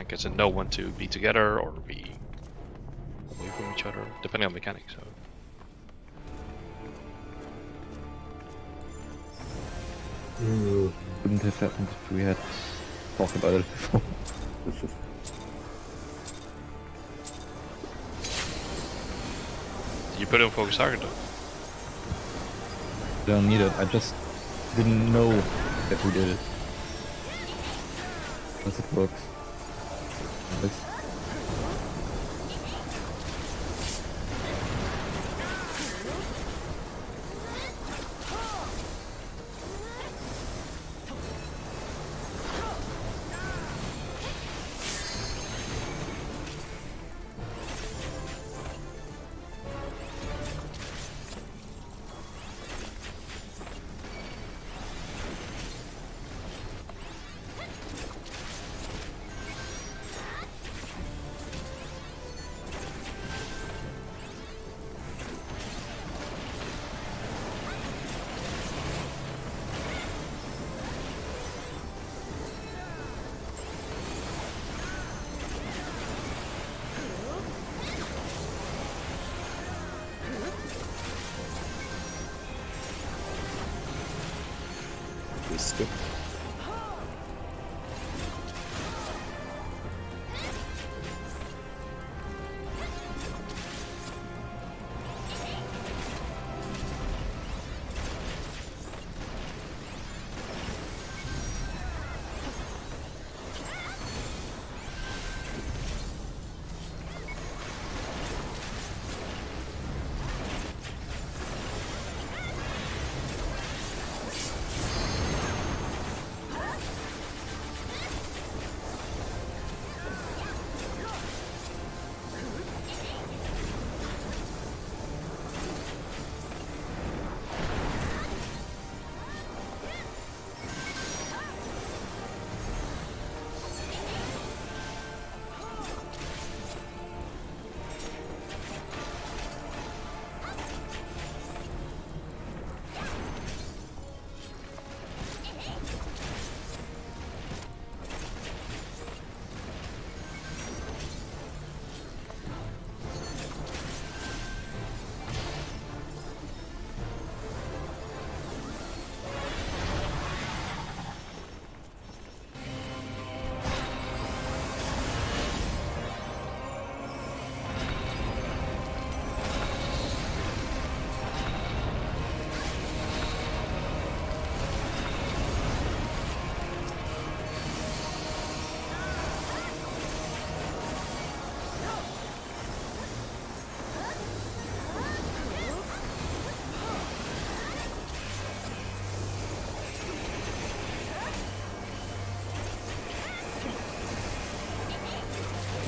like as in know when to be together or be away from each other, depending on mechanics. So. Wouldn't have happened if we had talked about it before. Did you put in focus target though? Don't need it. I just didn't know that we did it. Because it works. This. Skip.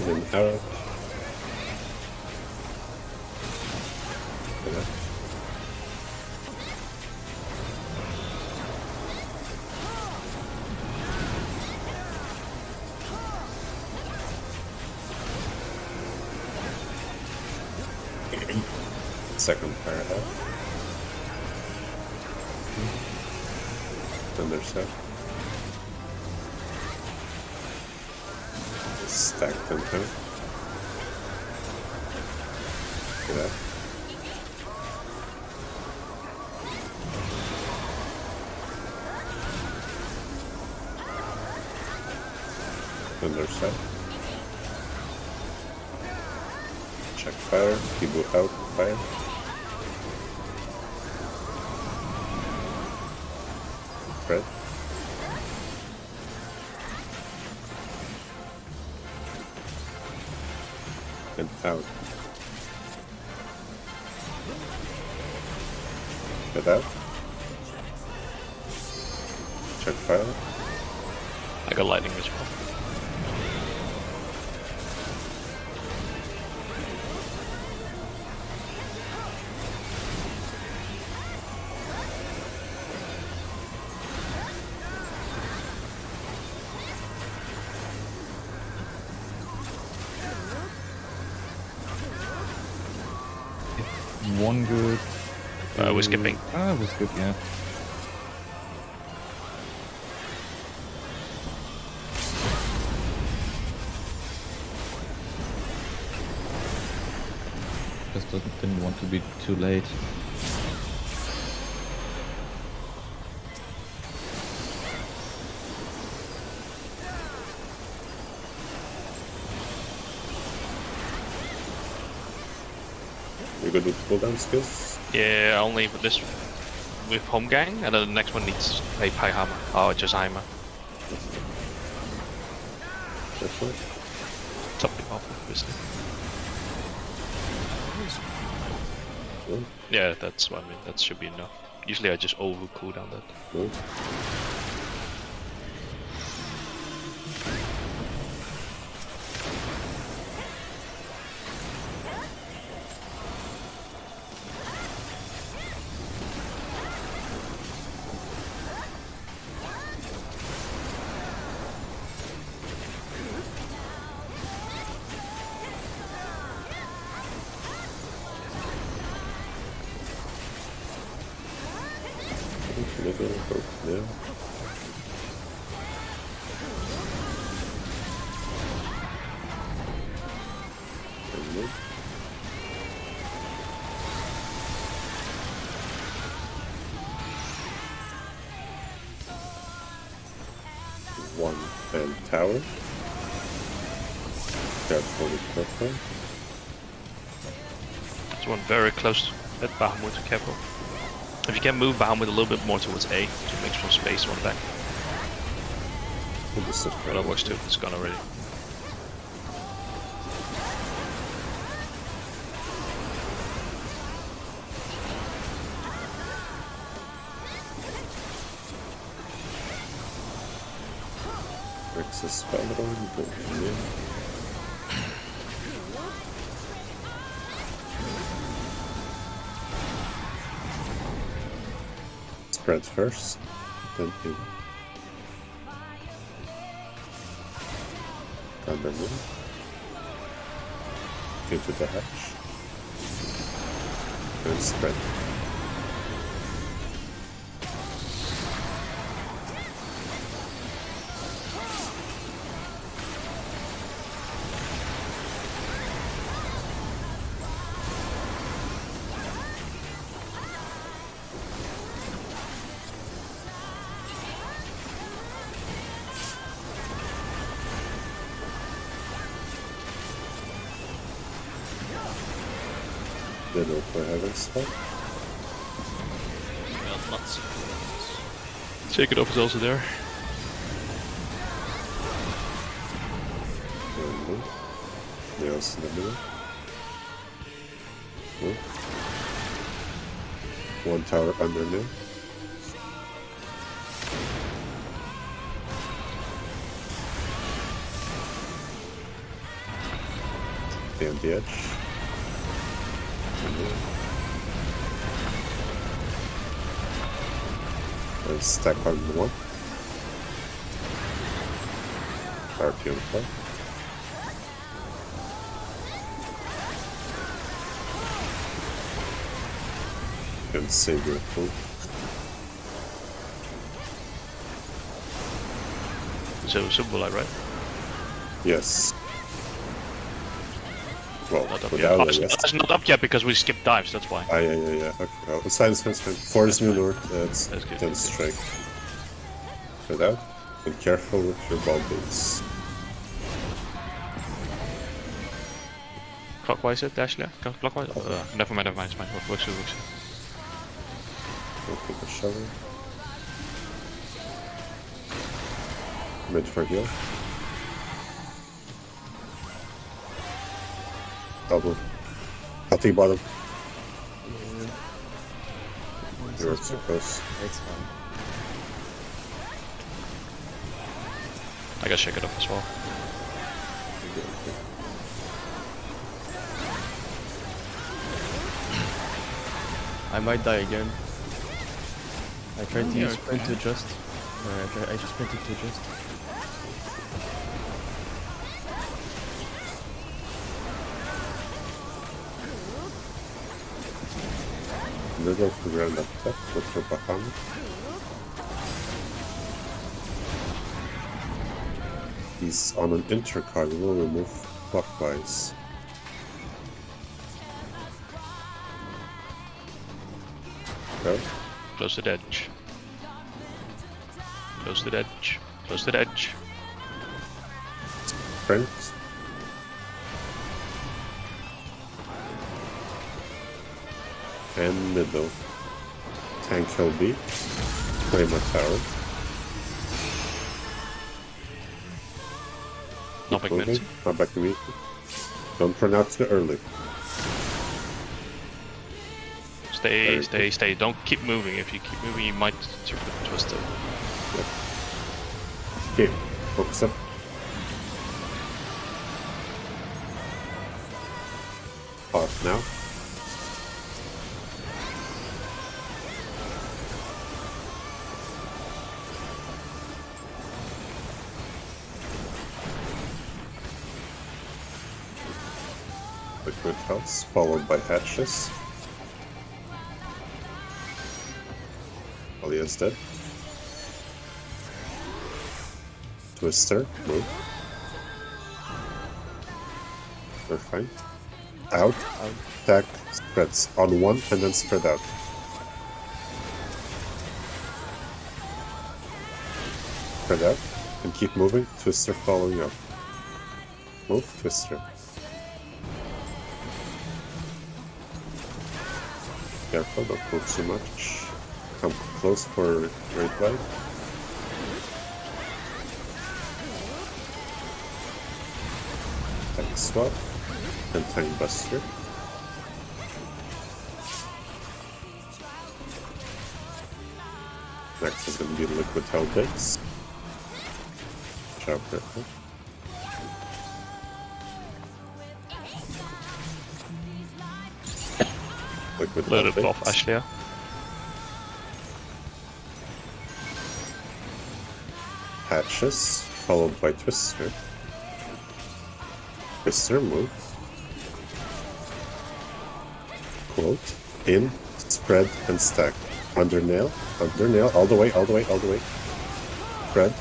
And then out. Yeah. Second fire out. Thunder set. Stack them out. Look at that. Thunder set. Check fire. People out fire. Red. And out. Get out. Check fire. I got lightning as well. One good. We're skipping. Ah, we're skip, yeah. Just didn't want to be too late. You good with cooldown skills? Yeah, only with this with home gang, and then the next one needs a pie hammer. Oh, just hammer. Definitely. Topping off, obviously. Cool. Yeah, that's what I mean. That should be enough. Usually I just over cooldown that. Cool. Yeah. One and tower. Careful with platform. This one very close at Bahamut, careful. If you can move Bahamut a little bit more towards A to make some space on the back. But that works too, it's gone already. Rex is spellbound, go in. Spread first, then in. Come in. Into the hatch. And spread. Then open heaven spot. Well, not super. Shake it off is also there. And nails in the middle. Good. One tower underneath. Stay on the edge. And stack on one. RP on top. And save your full. So simple, right? Yes. Well, Not up without yet. it, yes. It's not up yet because we skipped dives, that's why. Ah, yeah. I forgot. It's fine. Forest New North, it's That's good. 10 strike. Without, be careful with your ball boots. Clockwise it, dash there? Clockwise? Never mind, it's fine. Works. Go pick a shovel. Mid for heal. Double. Cutting bottom. You're so close. It's fine. I gotta shake it up as well. I might die again. I tried to You're use sprint okay. to adjust. I just sprinted to adjust. Middle of the ground up top, look for Bahamut. He's on an intercard, we'll remove clockwise. Go. Close to the edge. Close to the edge. Close to the edge. Sprint. And middle. Tank LB. Play my tower. Not back minutes. Not back to me. Don't run out too early. Stay, stay, stay. Don't keep moving. If you keep moving, you might trip the twister. Yep. Okay, focus up. Off now. Liquid health, followed by hatches. Alia's dead. Twister, move. We're fine. Out. Attack, spreads. On one and then spread out. Spread out. And keep moving. Twister following up. Move, Twister. Careful, don't move too much. Come close for great light. Tank swap and tank buster. Next is going to be liquid hell base. Watch out, careful. Liquid Load hell it off base. Ashley. Hatches, followed by Twister. Twister move. Quote. In, spread, and stack. Under nail, all the way, all the way, all the way. Spread.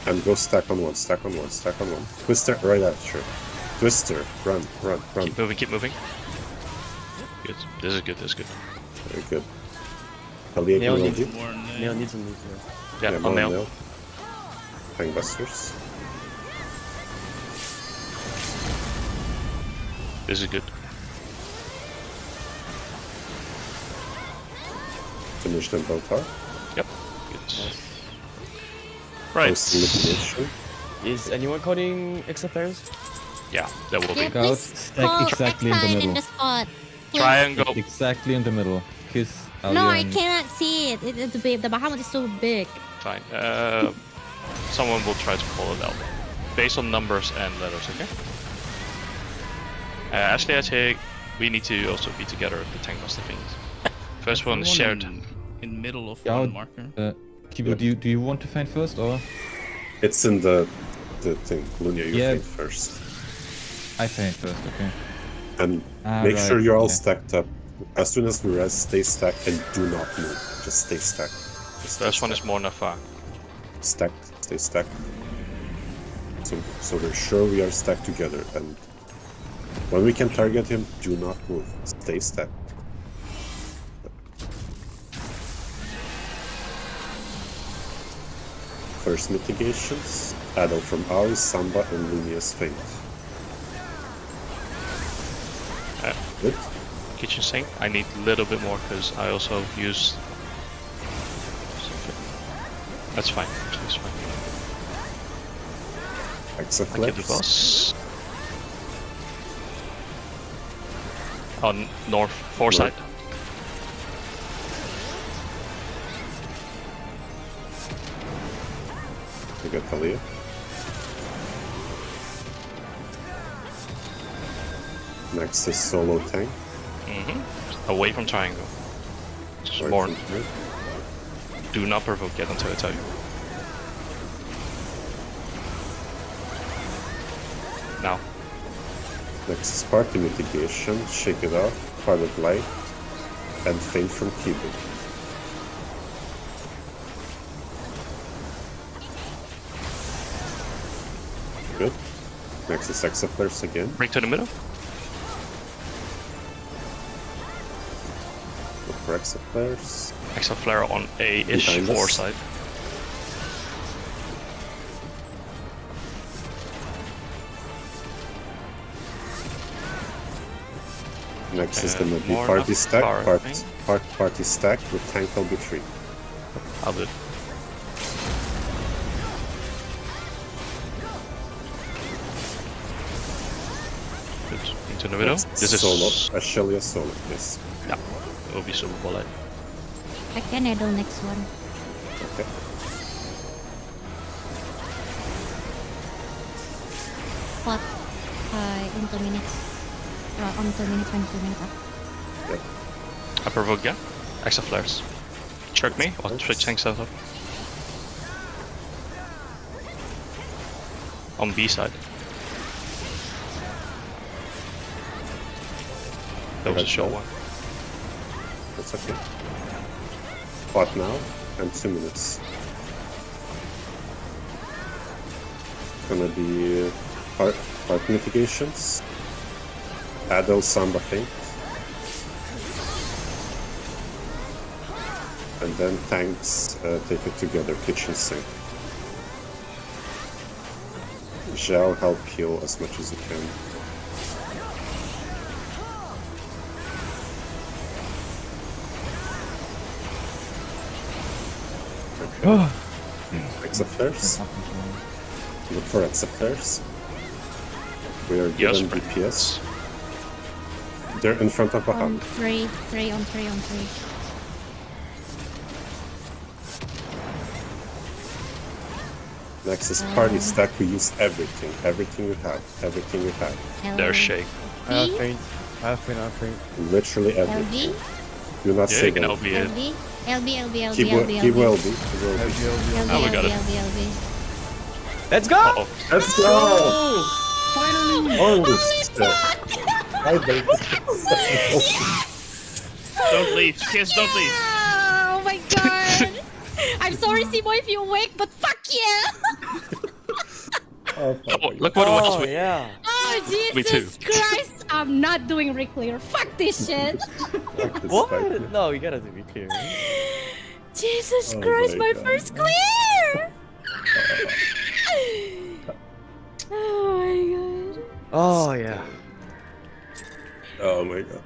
And go stack on one, stack on one, stack on one. Twister right after. Twister, run, run, run. Keep moving, keep moving. Good. This is good, this is good. Very good. Talia, Nail can you needs, do? Nail needs a move here. Yeah, more on nail. Tank busters. This is good. Finish them both off. Yep. Good. Right. Post liquidation. Is anyone coding extra players? Yeah, that will Check be. out, stack exactly in the middle. the spot. Triangle. Exactly in the middle. Kiss No, I Alien. cannot see it. It's big. The Bahamut is so big. Fine. Someone will try to call it out. Based on numbers and letters, okay? Ashley, I take. We need to also be together at the tank buster things. First one is shared. In middle of Yeah, one marker. Kibo, do you want to find first or? It's in the thing. Lunia, you Yeah. think first. I find first, okay. And Ah, make right, sure you're all okay. stacked up. As soon as we res, stay stacked and do not move. Just stay stacked. Just stay First one is stacked. more Nafa. Stacked. Stay stacked. So we're sure we are stacked together. And when we can target him, do not move. Stay stacked. First mitigations. Adult from Ari, Samba, and Lunia's Feint. Good. Kitchen sink. I need a little bit more because I also use. That's fine. That's fine. I get the Exaflex. boss. On north, foresight. We got Talia. Next is solo tank. Away from triangle. Just Right more. from here. Do not provoke yet until I tell you. Now. Next is party mitigation. Shake it off. Pilot light. And feint from keyboard. Good. Next is Exaflares again. Bring to the middle. for Exo Flares. Extra flare on A-ish Behind us. 4 side. Next is gonna be more party left stack, bar, I think. party stack with tank LB3. I'll do it. Good. Into the middle. Next, This is solo. Ashelia solo, yes. Yeah, it will be super bullet. I can handle next one. Okay. But in 2 minutes. On 2 minutes, 2 minutes up. Yep. I provoke again. Extra flares. Chirk me or switch tanks out up. On B side. That was a short one. That's okay. Pot now, and 2 minutes. Gonna be part mitigations. Adult Samba Feint. And then tanks take it together, kitchen sink. Zhao, help heal as much as you can. Okay. Exaflares. Look for Exaflares. We are Yes, given DPS. They're in front of On Bahamut. 3, 3 on 3 on 3. Next is party stack. We use everything. Everything you have. Everything you have. There's shake. I have faint. I have faint. I have faint. Literally everything. LB, Do not Yeah, say you can no. LB it. LB, LB, LB, LB, Keep LB, keep LB. well be. Keep well be. LB, Oh, we got LB, it. LB, LB. Let's go! Uh-oh. Let's go! Finally! Holy shit! I think. Don't leave. Kids, don't leave. Oh my god! I'm sorry, Simo, if you awake, but fuck you! Oh, Oh, look what else Oh, we yeah. Oh, Me Jesus too. Christ! I'm not doing Rick Clear. Fuck this shit! What? No, you gotta be clear. Jesus Oh Christ, my my God. first clear! Oh my god. Oh, yeah. Oh my god.